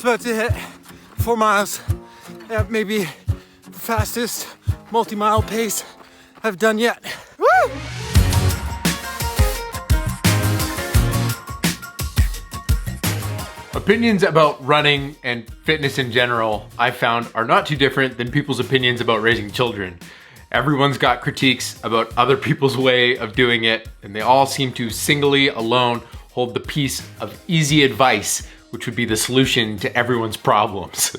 Just about to hit 4 miles at maybe the fastest multi-mile pace I've done yet. Woo! Opinions about running and fitness in general, I found, are not too different than people's opinions about raising children. Everyone's got critiques about other people's way of doing it, and they all seem to singly alone hold the piece of easy advice, which would be the solution to everyone's problems.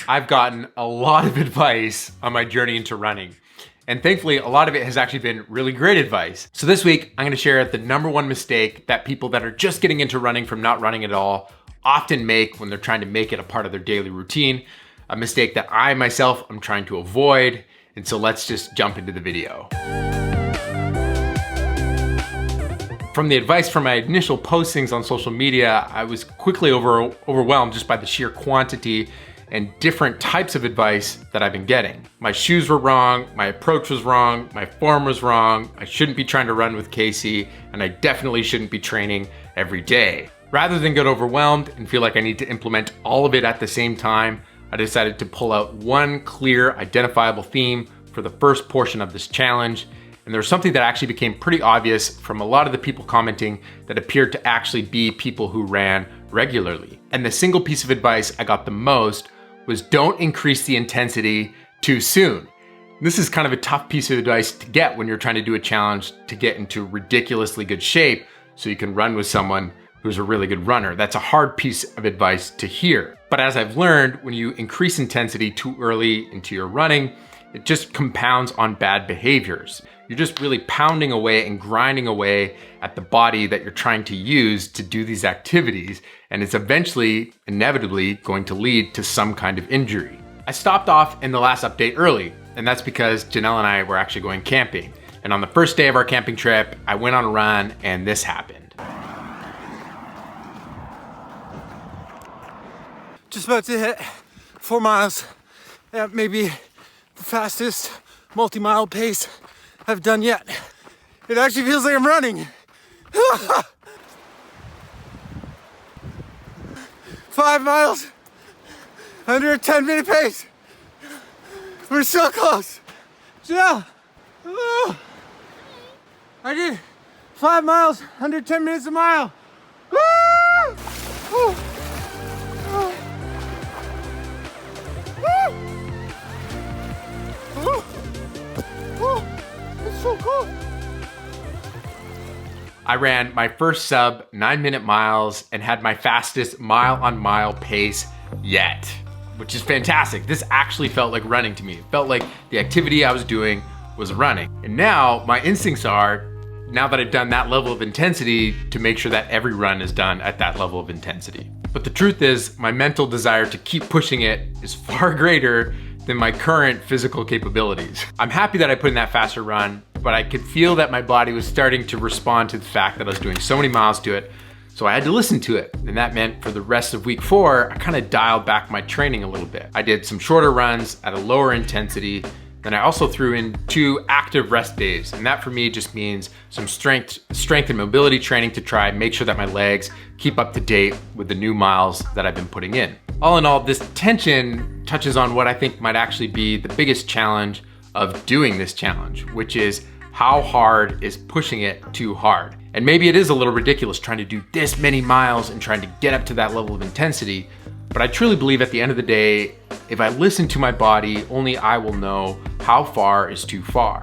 I've gotten a lot of advice on my journey into running, and thankfully a lot of it has actually been really great advice. So this week I'm gonna share the #1 mistake that people that are just getting into running from not running at all often make when they're trying to make it a part of their daily routine, a mistake that I myself am trying to avoid. And so let's just jump into the video. From the advice from my initial postings on social media, I was quickly overwhelmed just by the sheer quantity and different types of advice that I've been getting. My shoes were wrong, my approach was wrong, my form was wrong, I shouldn't be trying to run with Casey, and I definitely shouldn't be training every day. Rather than get overwhelmed and feel like I need to implement all of it at the same time, I decided to pull out one clear, identifiable theme for the first portion of this challenge. And there's something that actually became pretty obvious from a lot of the people commenting that appeared to actually be people who ran regularly. And the single piece of advice I got the most was don't increase the intensity too soon. This is kind of a tough piece of advice to get when you're trying to do a challenge to get into ridiculously good shape so you can run with someone who's a really good runner. That's a hard piece of advice to hear. But as I've learned, when you increase intensity too early into your running, it just compounds on bad behaviors. You're just really pounding away and grinding away at the body that you're trying to use to do these activities, and it's eventually, inevitably, going to lead to some kind of injury. I stopped off in the last update early, and that's because Janelle and I were actually going camping. And on the first day of our camping trip, I went on a run and this happened. Just about to hit 4 miles at maybe the fastest multi-mile pace I've done yet. It actually feels like I'm running. 5 miles under a 10-minute pace. We're so close. Janelle, I did 5 miles under 10 minutes a mile. Woo! Woo! So cool. I ran my first sub 9-minute miles and had my fastest mile-on-mile pace yet, which is fantastic. This actually felt like running to me. It felt like the activity I was doing was running. And now my instincts are, now that I've done that level of intensity, to make sure that every run is done at that level of intensity. But the truth is, my mental desire to keep pushing it is far greater than my current physical capabilities. I'm happy that I put in that faster run, but I could feel that my body was starting to respond to the fact that I was doing so many miles to it, so I had to listen to it. And that meant for the rest of week 4, I kind of dialed back my training a little bit. I did some shorter runs at a lower intensity, then I also threw in 2 active rest days. And that for me just means some strength and mobility training to try and make sure that my legs keep up to date with the new miles that I've been putting in. All in all, this tension touches on what I think might actually be the biggest challenge of doing this challenge, which is how hard is pushing it too hard? And maybe it is a little ridiculous trying to do this many miles and trying to get up to that level of intensity, but I truly believe at the end of the day, if I listen to my body, only I will know how far is too far.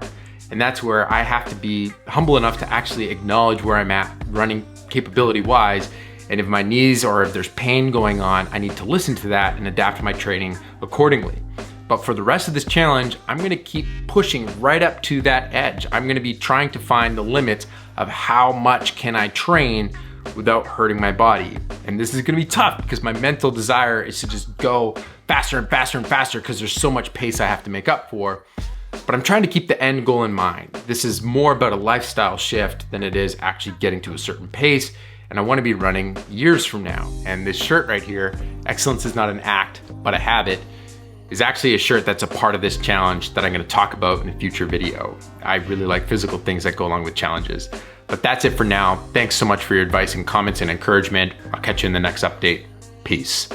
And that's where I have to be humble enough to actually acknowledge where I'm at running capability-wise. And if my knees or if there's pain going on, I need to listen to that and adapt my training accordingly. But for the rest of this challenge, I'm gonna keep pushing right up to that edge. I'm gonna be trying to find the limits of how much can I train without hurting my body. And this is gonna be tough because my mental desire is to just go faster and faster and faster because there's so much pace I have to make up for. But I'm trying to keep the end goal in mind. This is more about a lifestyle shift than it is actually getting to a certain pace. And I wanna be running years from now. And this shirt right here, Excellence is not an act, but a habit, is actually a shirt that's a part of this challenge that I'm gonna talk about in a future video. I really like physical things that go along with challenges. But that's it for now. Thanks so much for your advice and comments and encouragement. I'll catch you in the next update. Peace.